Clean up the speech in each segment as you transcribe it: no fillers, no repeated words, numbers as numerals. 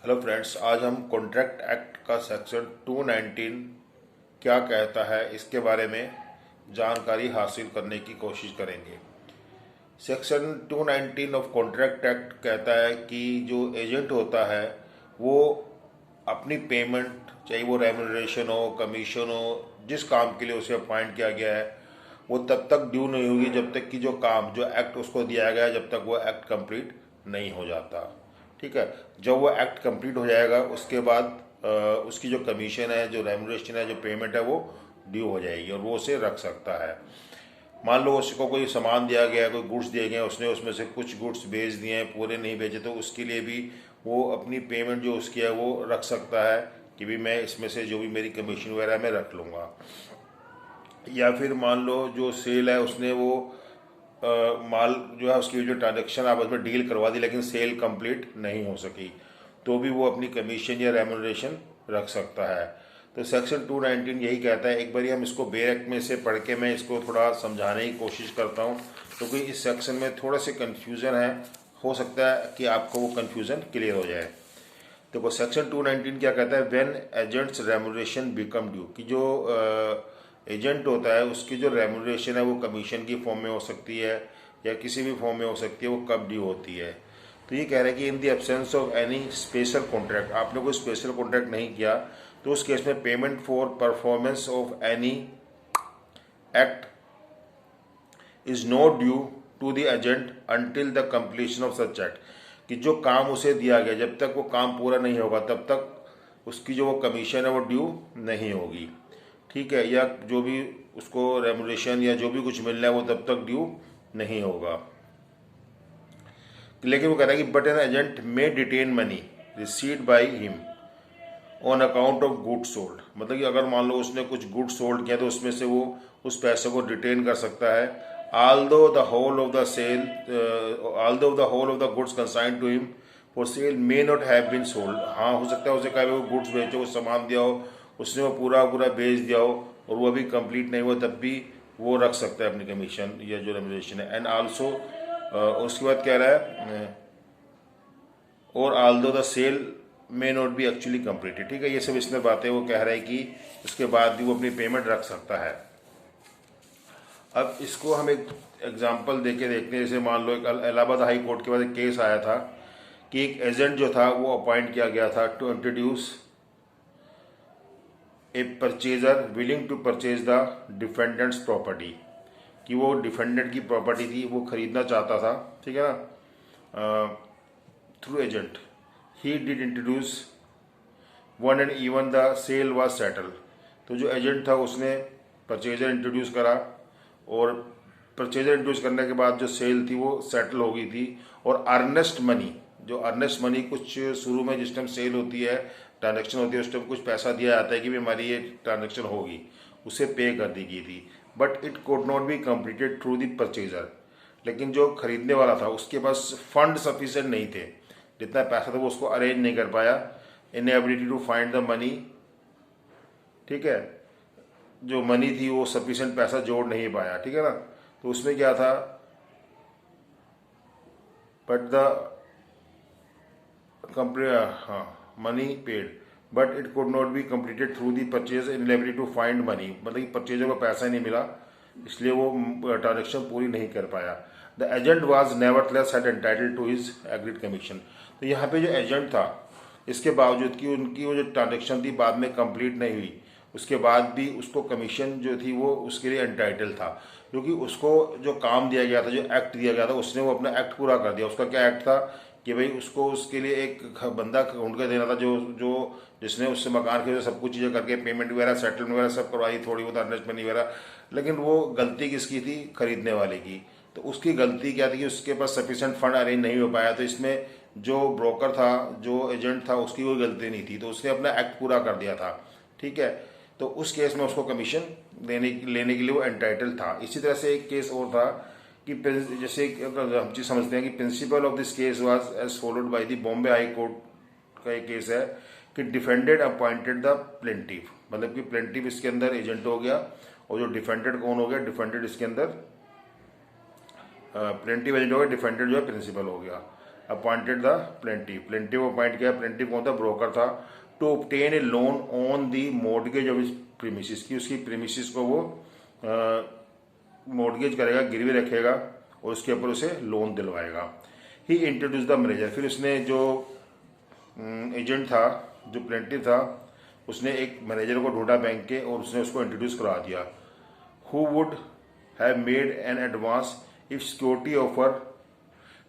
Hello friends, आज हम contract act का सेक्शन 219 क्या कहता है इसके बारे में जानकारी हासिल करने की कोशिश करेंगे। सेक्शन 219 ऑफ कॉन्ट्रैक्ट एक्ट कहता है कि जो एजेंट होता है वो अपनी पेमेंट, चाहे वो रेम्यूनरेशन हो, कमीशन हो, जिस काम के लिए उसे अपॉइंट किया गया है, वो तब तक ड्यू नहीं होगी जब तक कि जो काम, जो एक्ट उसको दिया गया है, जब तक वो एक्ट कंप्लीट नहीं हो जाता। ठीक है। जब वो एक्ट कंप्लीट हो जाएगा उसके बाद उसकी जो कमीशन है, जो रेम्यूनरेशन है, जो पेमेंट है, वो ड्यू हो जाएगी और वो उसे रख सकता है। मान लो उसको कोई सामान दिया गया है, कोई गुड्स दिए गए हैं, उसने उसमें से कुछ गुड्स भेज दिए हैं, पूरे नहीं भेजे, तो उसके लिए भी वो अपनी पेमेंट जो उसकी है वो रख सकता है कि भी मैं इसमें से जो भी मेरी कमीशन वगैरह मैं रख लूँगा। या फिर मान लो जो सेल है उसने वो माल जो है उसकी जो ट्रांजेक्शन आपस में डील करवा दी लेकिन सेल कंप्लीट नहीं हो सकी, तो भी वो अपनी कमीशन या रेम्यूनरेशन रख सकता है। तो सेक्शन 219 यही कहता है। एक बार हम इसको बेरक में से पढ़ के मैं इसको थोड़ा समझाने की कोशिश करता हूँ, क्योंकि इस सेक्शन में थोड़ा से कन्फ्यूज़न है। हो सकता है कि आपको वो कन्फ्यूज़न क्लियर हो जाए। देखो सेक्शन 219 क्या कहता है, when agents remuneration become due, कि जो एजेंट होता है उसकी जो रेम्यूनरेशन है वो कमीशन की फॉर्म में हो सकती है या किसी भी फॉर्म में हो सकती है, वो कब ड्यू होती है। तो ये कह रहा है कि in the absence of any special contract, आपने कोई स्पेशल कॉन्ट्रैक्ट नहीं किया तो उस केस में payment for performance of any act is not due to the agent until the completion of such act, कि जो काम उसे दिया गया जब तक वो काम पूरा नहीं होगा तब तक उसकी जो वो कमीशन है वो ड्यू नहीं होगी। ठीक है। या जो भी उसको रेमुनेशन या जो भी कुछ मिल रहा है वो तब तक ड्यू नहीं होगा। लेकिन वो कह रहा है कि but an agent may detain money received by him on account of good sold, मतलब कि अगर मान लो उसने कुछ गुड सोल्ड किया तो उसमें से वो उस पैसे को डिटेन कर सकता है। although the whole of the sale although the whole of the goods consigned to him for sale may not have been sold, हाँ हो सकता है उसे कहा वो गुड्स बेचो, वो सामान दिया हो, उसने वो पूरा पूरा बेच दिया हो और वो अभी कंप्लीट नहीं हुआ, तब भी वो रख सकता है अपनी कमीशन या जो रेम्यूनरेशन है। एंड आल्सो उसके बाद कह रहा है और although the sale may not be actually completed। ठीक है, ये सब इसमें बातें वो कह रहा है कि उसके बाद भी वो अपनी पेमेंट रख सकता है। अब इसको हम एक एग्जांपल देके देखते हैं। जैसे मान लो एक इलाहाबाद हाई कोर्ट के बाद एक केस आया था कि एक एजेंट जो था वो अपॉइंट किया गया था to introduce a purchaser willing to purchase the defendant's property, कि वो डिफेंडेंट की प्रॉपर्टी थी वो खरीदना चाहता था। ठीक है ना, through agent he did introduce one and even the sale was settle. तो जो एजेंट था उसने परचेजर इंट्रोड्यूस करा और परचेजर इंट्रोड्यूस करने के बाद जो सेल थी वो सेटल हो गई थी। और अर्नेस्ट मनी, जो अर्नेस्ट मनी कुछ शुरू में जिस टाइम सेल होती है, ट्रांजेक्शन होती है, उस टाइम कुछ पैसा दिया जाता है कि भी हमारी ये ट्रांजेक्शन होगी, उसे पे कर दी गई थी। But it could not be completed through the purchaser, लेकिन जो खरीदने वाला था उसके पास फंड सफिशिएंट नहीं थे, जितना पैसा था वो उसको अरेंज नहीं कर पाया। Inability to find the money, ठीक है, जो मनी थी वो सफिशिएंट पैसा जोड़ नहीं पाया। ठीक है ना, तो उसमें क्या था, बट द कंपनी, हाँ, money paid but it could not be completed through the purchase inability to find money, मतलब कि परचेजर को पैसा ही नहीं मिला इसलिए वो ट्रांजेक्शन पूरी नहीं कर पाया। The agent was nevertheless had entitled to his agreed commission. तो यहाँ पे जो एजेंट था इसके बावजूद कि उनकी वो जो ट्रांजेक्शन थी बाद में कंप्लीट नहीं हुई, उसके बाद भी उसको कमीशन जो थी वो उसके लिए एंटाइटल था, क्योंकि उसको जो काम दिया गया था, जो एक्ट दिया गया था, उसने वो अपना एक्ट पूरा कर दिया। उसका क्या एक्ट था कि भाई उसको उसके लिए एक बंदा ढूंढ के देना था जो जो जिसने उससे मकान के सब कुछ चीज़ें करके पेमेंट वगैरह सेटलमेंट वगैरह सब करवाई, थोड़ी बहुत अर्नेस्ट मनी वगैरह। लेकिन वो गलती किसकी थी, खरीदने वाले की। तो उसकी गलती क्या थी कि उसके पास सफिशिएंट फंड अरेंज नहीं हो पाया। तो इसमें जो ब्रोकर था, जो एजेंट था, उसकी कोई गलती नहीं थी, तो उसने अपना एक्ट पूरा कर दिया था। ठीक है, तो उस केस में उसको कमीशन लेने के लिए वो एंटाइटल था। इसी तरह से एक केस और था कि जैसे हम चीज समझते हैं कि principle of this case was as followed by the Bombay High Court का एक केस है कि डिफेंडेड अपॉइंटेड द प्लेंटिफ, मतलब कि प्लेंटिफ इसके अंदर एजेंट हो गया और जो डिफेंडेड कौन हो गया, डिफेंडेड इसके अंदर प्लेंटिफ एजेंट हो गया, डिफेंडेड जो है प्रिंसिपल हो गया। Appointed the plaintiff, plaintiff appoint किया, प्लेंटिफ कौन था, ब्रोकर था, to obtain a loan on the mortgage of his premises की, उसकी प्रीमिसेस को वो मॉर्गेज करेगा, गिरवी रखेगा और उसके ऊपर उसे लोन दिलवाएगा। ही इंट्रोड्यूस द मैनेजर, फिर उसने जो एजेंट था, जो प्लेंटिफ था, उसने एक मैनेजर को ढूंढा बैंक के और उसने उसको इंट्रोड्यूस करा दिया। Who would have made an advance if security offer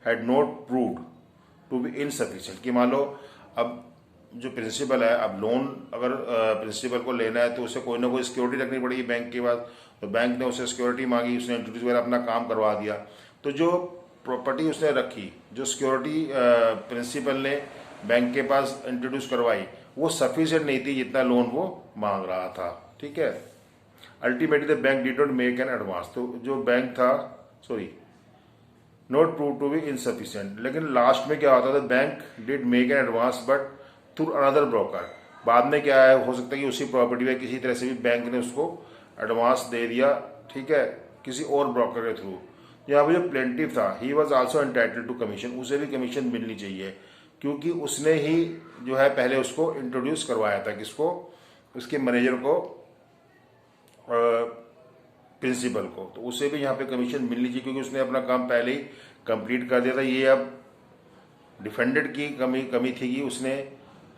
had not proved to be insufficient, कि मान लो अब जो प्रिंसिपल है, अब लोन अगर प्रिंसिपल को लेना है तो उसे कोई ना कोई सिक्योरिटी रखनी पड़ेगी बैंक के पास, तो बैंक ने उसे सिक्योरिटी मांगी, उसने इंट्रोड्यूस वगैरह अपना काम करवा दिया, तो जो प्रॉपर्टी उसने रखी, जो सिक्योरिटी प्रिंसिपल ने बैंक के पास इंट्रोड्यूस करवाई, वो सफिशिएंट नहीं थी जितना लोन वो मांग रहा था। ठीक है, ultimately the bank did not make an advance, तो जो बैंक था, sorry, not prove to be insufficient, लेकिन लास्ट में क्या होता था, bank did make an advance but through another broker, बाद में क्या है, हो सकता है कि उसी प्रॉपर्टी में किसी तरह से भी बैंक ने उसको एडवांस दे दिया, ठीक है, किसी और ब्रोकर के थ्रू। यहाँ पे जो प्लेंटिफ था, he was also entitled to commission, उसे भी कमीशन मिलनी चाहिए, क्योंकि उसने ही जो है पहले उसको इंट्रोड्यूस करवाया था, किसको, उसके मैनेजर को, प्रिंसिपल को, तो उसे भी यहाँ पे कमीशन मिलनी चाहिए, क्योंकि उसने अपना काम पहले ही कंप्लीट कर दिया था। ये अब डिफेंडेड की कमी थी कि उसने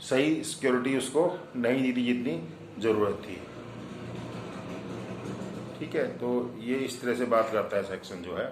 सही सिक्योरिटी उसको नहीं दी थी जितनी ज़रूरत थी। ठीक है, तो ये इस तरह से बात करता है सेक्शन जो है।